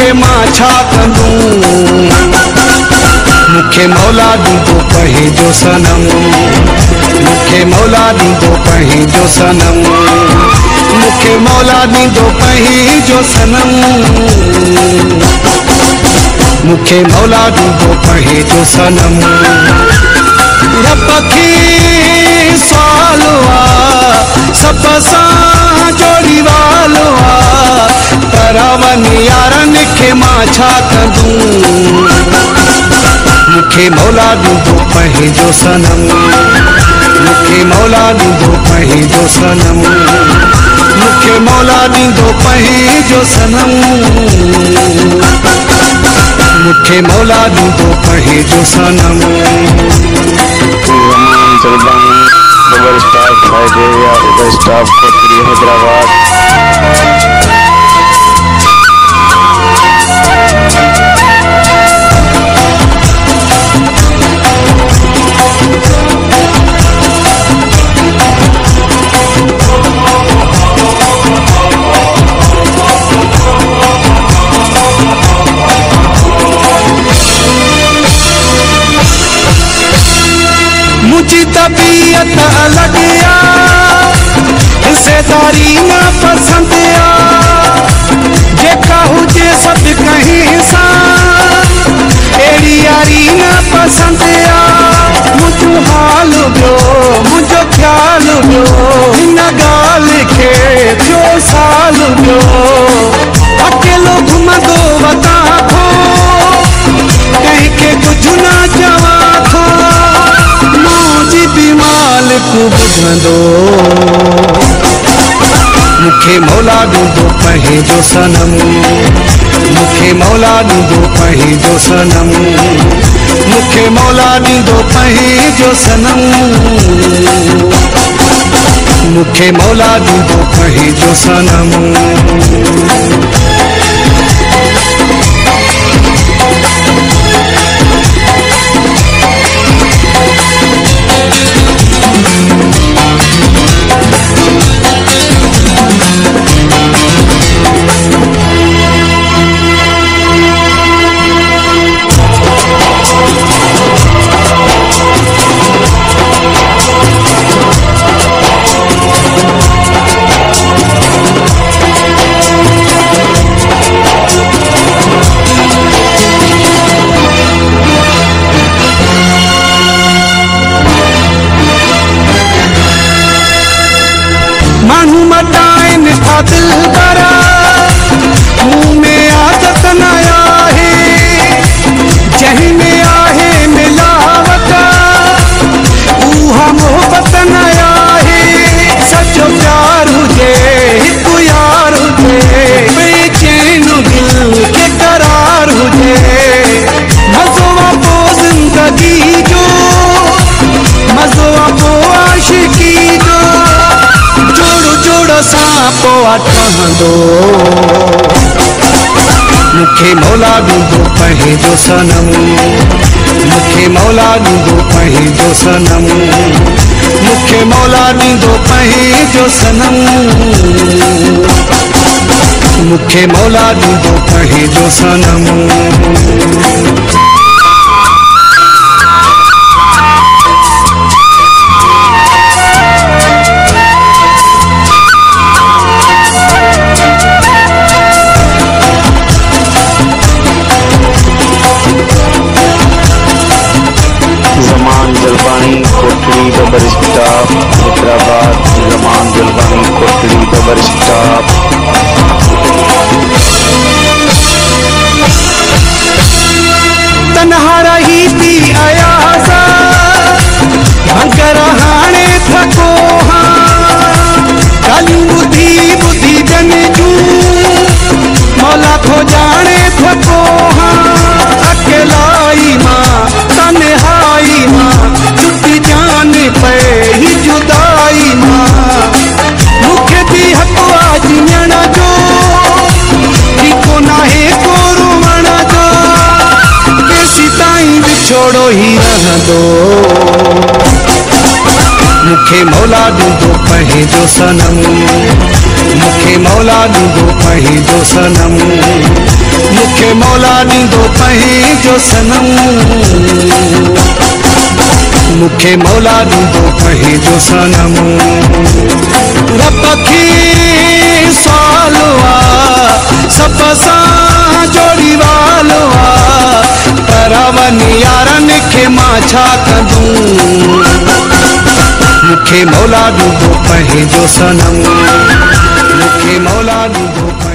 खे मां छा कंदूं मूंखे मौला ॾींदो पंहिंजो सनम मूंखे मौला ॾींदो पंहिंजो सनम मूंखे मौला ॾींदो पंहिंजो सनम मूंखे मौला ॾींदो पंहिंजो सनम रब खे सवालो आहे सभ सां जोड़ी वालो आहे पर वञी यारनि खे मां छा कंदूं मूंखे मौला ॾींदो पंहिंजो सनम मूंखे मौला ॾींदो पंहिंजो सनम मूंखे मौला ॾींदो पंहिंजो सनम मूंखे मौला ॾींदो पंहिंजो सनम double staff Nigeria double staff Kotri Hyderabad मुझी तबीयत अलग हिस्सेदारी न पसंद जेका हुजे सभु कहीं सां अहिड़ी यारी न पसंद मुंहिंजो हाल ॿियो मुंहिंजो ख़्याल ॿियो हिन ॻाल्हि खे थियो साल ॿियो अकेलो घुमंदो वतां थो कंहिंखे कुझु न चवां थो मालिक ॿुधंदो मूंखे मौला ॾींदो पंहिंजो सनम मूंखे मौला ॾींदो पंहिंजो सनम मूंखे मौला ॾींदो पंहिंजो सनम मूंखे मौला ॾींदो पंहिंजो सनम मानू मटाइन था दिल बरा मुँह में आदत न आहे जहीं में आहे मिलावट उहा मोहब्बत न आहे सचो प्यार हुजे हिकु यार हुजे बेचैन दिल के करार हुजे मज़ो आपो जिंदगी जो मज़ो आपो आशिकी जो सापो ठहंदो मूंखे मौला ॾींदो पंहिंजो सनम मूंखे मौला ॾींदो पंहिंजो सनम मूंखे मौला ॾींदो पंहिंजो सनम मूंखे मौला ॾींदो पंहिंजो सनम Kotri double staff Hyderabad Zaman Jalwani Kotri double staff तन्हा रही थी अयासा भंगर हाणे थको गालियूं ॿुधी ॿुधी जन जूं मौला खो जाने थको अकेलाई मां तन्हाई मां छुट्टी जान पे ही जुदाई मां मूंखे बि हक़ आहे जीअण जो की को नाहे को रोवण जो केसी ताईं विछोड़ो ही रहंदो मूंखे मौला ॾींदो पंहिंजो सनम मूंखे मौला ॾींदो पंहिंजो सनम मुखे मौला ॾींदो पंहिंजो सनम, मुखे मौला ॾींदो पंहिंजो सनम। रब खे सवालो आहे सभ सां जोड़ी वालो आहे, पर वञी यारनि खे मां छा कंदुमि, मुखे मौला ॾींदो पंहिंजो सनम, मुखे मौला ॾींदो।